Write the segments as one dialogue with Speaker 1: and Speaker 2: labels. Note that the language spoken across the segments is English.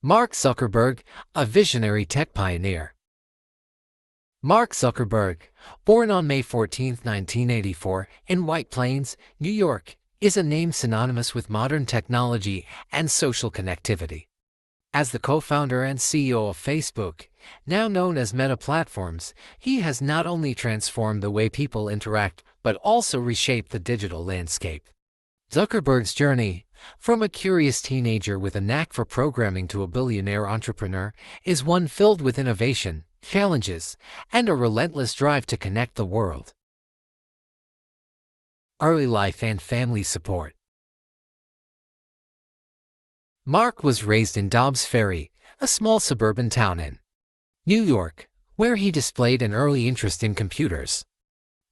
Speaker 1: Mark Zuckerberg, a visionary tech pioneer. Mark Zuckerberg, born on May 14, 1984, in White Plains, New York, is a name synonymous with modern technology and social connectivity. As the co-founder and CEO of Facebook, now known as Meta Platforms, he has not only transformed the way people interact, but also reshaped the digital landscape. Zuckerberg's journey, from a curious teenager with a knack for programming to a billionaire entrepreneur, is one filled with innovation, challenges, and a relentless drive to connect the world. Early life and family support. Mark was raised in Dobbs Ferry, a small suburban town in New York, where he displayed an early interest in computers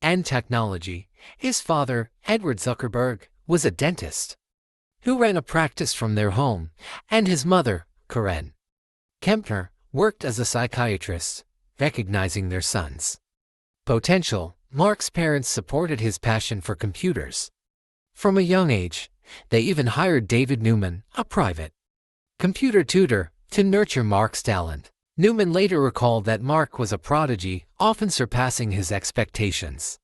Speaker 1: and technology. His father, Edward Zuckerberg, was a dentist who ran a practice from their home, and his mother, Karen Kempner, worked as a psychiatrist. Recognizing their son's potential, Mark's parents supported his passion for computers. From a young age, they even hired David Newman, a private computer tutor, to nurture Mark's talent. Newman later recalled that Mark was a prodigy, often surpassing his expectations.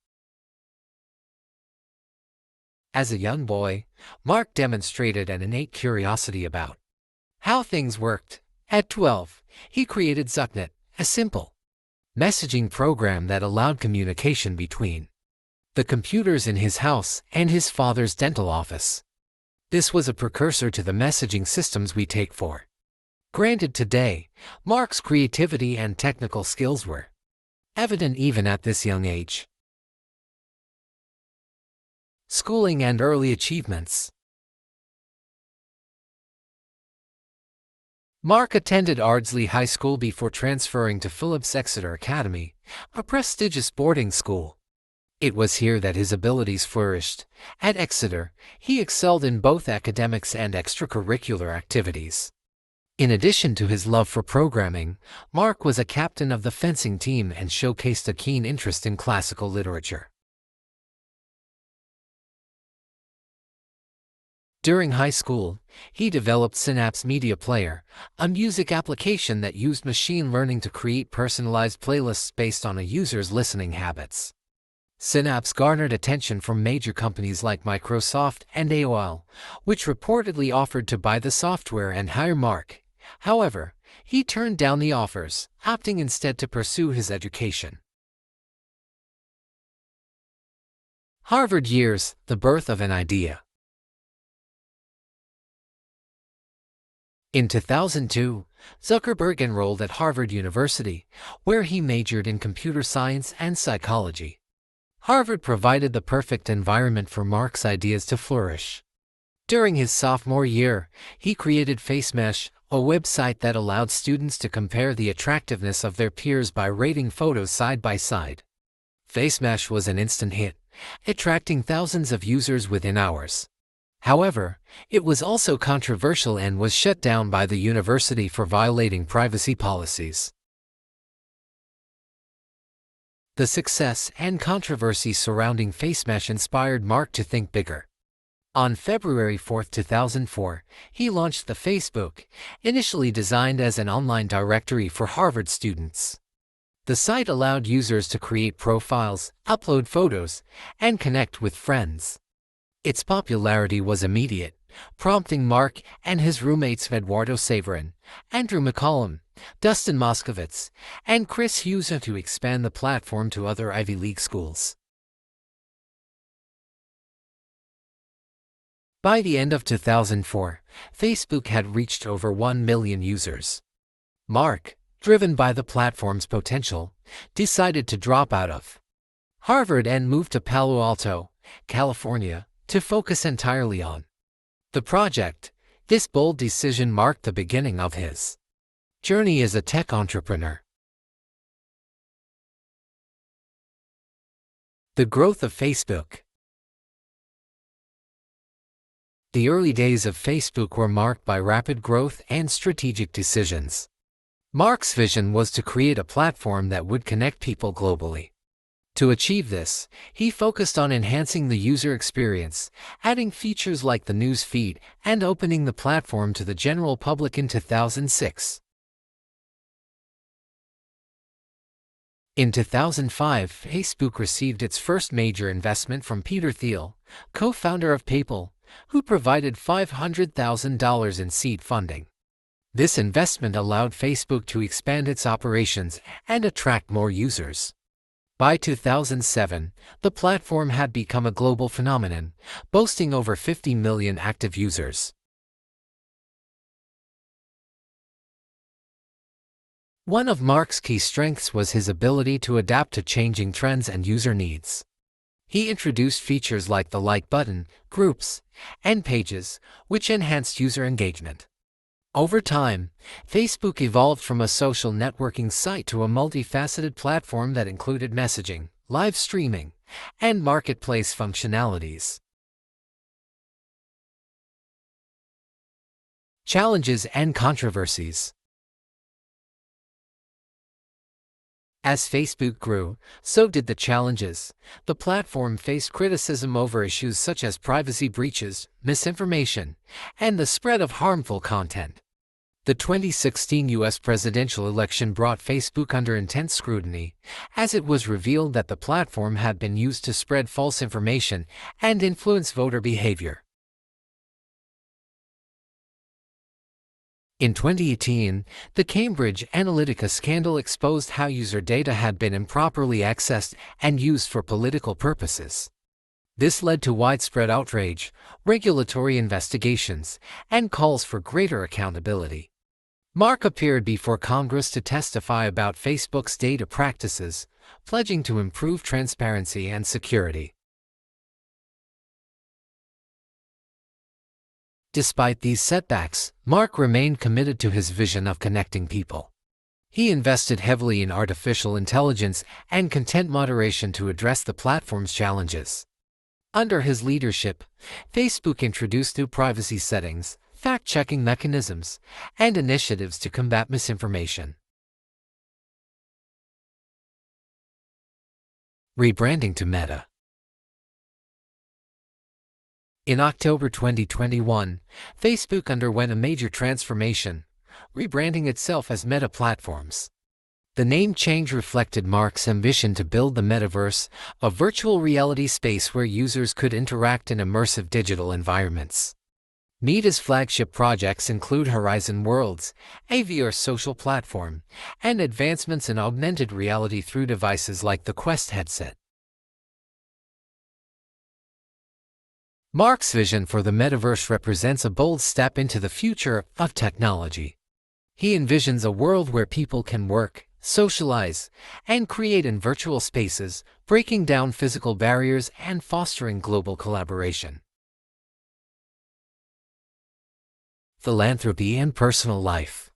Speaker 1: As a young boy, Mark demonstrated an innate curiosity about how things worked. At 12, he created Zucknet, a simple messaging program that allowed communication between the computers in his house and his father's dental office. This was a precursor to the messaging systems we take for granted today. Mark's creativity and technical skills were evident even at this young age. Schooling and early achievements. Mark attended Ardsley High School before transferring to Phillips Exeter Academy, a prestigious boarding school. It was here that his abilities flourished. At Exeter, he excelled in both academics and extracurricular activities. In addition to his love for programming, Mark was a captain of the fencing team and showcased a keen interest in classical literature. During high school, he developed Synapse Media Player, a music application that used machine learning to create personalized playlists based on a user's listening habits. Synapse garnered attention from major companies like Microsoft and AOL, which reportedly offered to buy the software and hire Mark. However, he turned down the offers, opting instead to pursue his education. Harvard years, the birth of an idea. In 2002, Zuckerberg enrolled at Harvard University, where he majored in computer science and psychology. Harvard provided the perfect environment for Mark's ideas to flourish. During his sophomore year, he created FaceMesh, a website that allowed students to compare the attractiveness of their peers by rating photos side by side. FaceMesh was an instant hit, attracting thousands of users within hours. However, it was also controversial and was shut down by the university for violating privacy policies. The success and controversy surrounding FaceMesh inspired Mark to think bigger. On February 4, 2004, he launched the Facebook, initially designed as an online directory for Harvard students. The site allowed users to create profiles, upload photos, and connect with friends. Its popularity was immediate, prompting Mark and his roommates Eduardo Saverin, Andrew McCollum, Dustin Moskovitz, and Chris Hughes to expand the platform to other Ivy League schools. By the end of 2004, Facebook had reached over 1 million users. Mark, driven by the platform's potential, decided to drop out of Harvard and move to Palo Alto, California, to focus entirely on the project. This bold decision marked the beginning of his journey as a tech entrepreneur. The growth of Facebook. The early days of Facebook were marked by rapid growth and strategic decisions. Mark's vision was to create a platform that would connect people globally. To achieve this, he focused on enhancing the user experience, adding features like the news feed, and opening the platform to the general public in 2006. In 2005, Facebook received its first major investment from Peter Thiel, co-founder of PayPal, who provided $500,000 in seed funding. This investment allowed Facebook to expand its operations and attract more users. By 2007, the platform had become a global phenomenon, boasting over 50 million active users. One of Mark's key strengths was his ability to adapt to changing trends and user needs. He introduced features like the like button, groups, and pages, which enhanced user engagement. Over time, Facebook evolved from a social networking site to a multifaceted platform that included messaging, live streaming, and marketplace functionalities. Challenges and controversies. As Facebook grew, so did the challenges. The platform faced criticism over issues such as privacy breaches, misinformation, and the spread of harmful content. The 2016 U.S. presidential election brought Facebook under intense scrutiny, as it was revealed that the platform had been used to spread false information and influence voter behavior. In 2018, the Cambridge Analytica scandal exposed how user data had been improperly accessed and used for political purposes. This led to widespread outrage, regulatory investigations, and calls for greater accountability. Mark appeared before Congress to testify about Facebook's data practices, pledging to improve transparency and security. Despite these setbacks, Mark remained committed to his vision of connecting people. He invested heavily in artificial intelligence and content moderation to address the platform's challenges. Under his leadership, Facebook introduced new privacy settings, fact-checking mechanisms, and initiatives to combat misinformation. Rebranding to Meta. In October 2021, Facebook underwent a major transformation, rebranding itself as Meta Platforms. The name change reflected Mark's ambition to build the metaverse, a virtual reality space where users could interact in immersive digital environments. Meta's flagship projects include Horizon Worlds, a VR social platform, and advancements in augmented reality through devices like the Quest headset. Mark's vision for the metaverse represents a bold step into the future of technology. He envisions a world where people can work, socialize, and create in virtual spaces, breaking down physical barriers and fostering global collaboration. Philanthropy and personal life.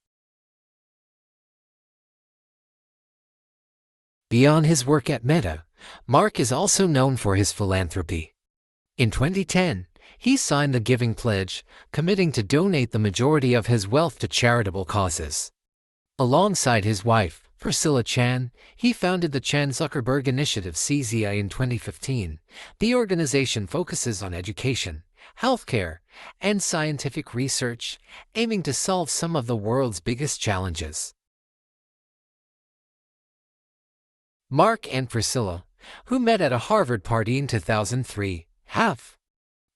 Speaker 1: Beyond his work at Meta, Mark is also known for his philanthropy. In 2010, he signed the Giving Pledge, committing to donate the majority of his wealth to charitable causes. Alongside his wife, Priscilla Chan, he founded the Chan Zuckerberg Initiative (CZI) in 2015. The organization focuses on education, healthcare, and scientific research, aiming to solve some of the world's biggest challenges. Mark and Priscilla, who met at a Harvard party in 2003, have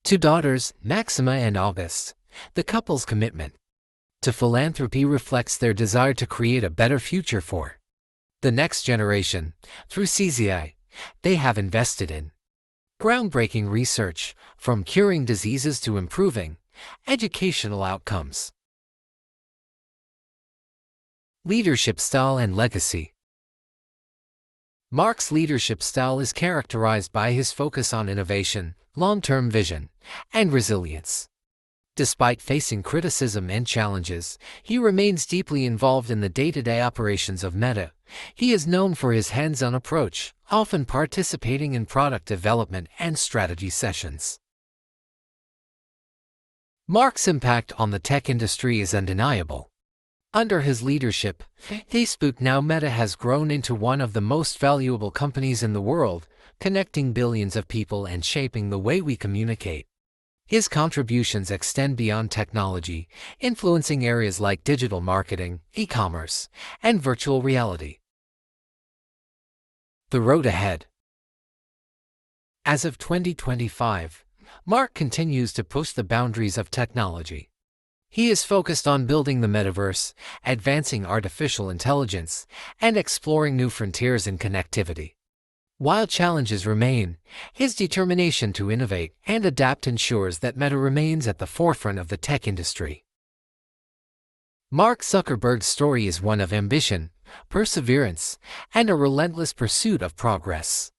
Speaker 1: two daughters, Maxima and August. The couple's commitment to philanthropy reflects their desire to create a better future for the next generation. Through CZI, they have invested in groundbreaking research, from curing diseases to improving educational outcomes. Leadership style and legacy. Mark's leadership style is characterized by his focus on innovation, long-term vision, and resilience. Despite facing criticism and challenges, he remains deeply involved in the day-to-day operations of Meta. He is known for his hands-on approach, often participating in product development and strategy sessions. Mark's impact on the tech industry is undeniable. Under his leadership, Facebook, now Meta, has grown into one of the most valuable companies in the world, connecting billions of people and shaping the way we communicate. His contributions extend beyond technology, influencing areas like digital marketing, e-commerce, and virtual reality. The road ahead. As of 2025, Mark continues to push the boundaries of technology. He is focused on building the metaverse, advancing artificial intelligence, and exploring new frontiers in connectivity. While challenges remain, his determination to innovate and adapt ensures that Meta remains at the forefront of the tech industry. Mark Zuckerberg's story is one of ambition, perseverance, and a relentless pursuit of progress.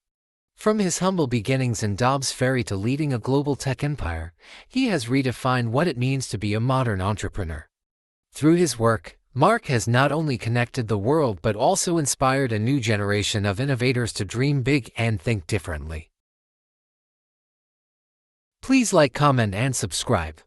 Speaker 1: From his humble beginnings in Dobbs Ferry to leading a global tech empire, he has redefined what it means to be a modern entrepreneur. Through his work, Mark has not only connected the world but also inspired a new generation of innovators to dream big and think differently. Please like, comment, and subscribe.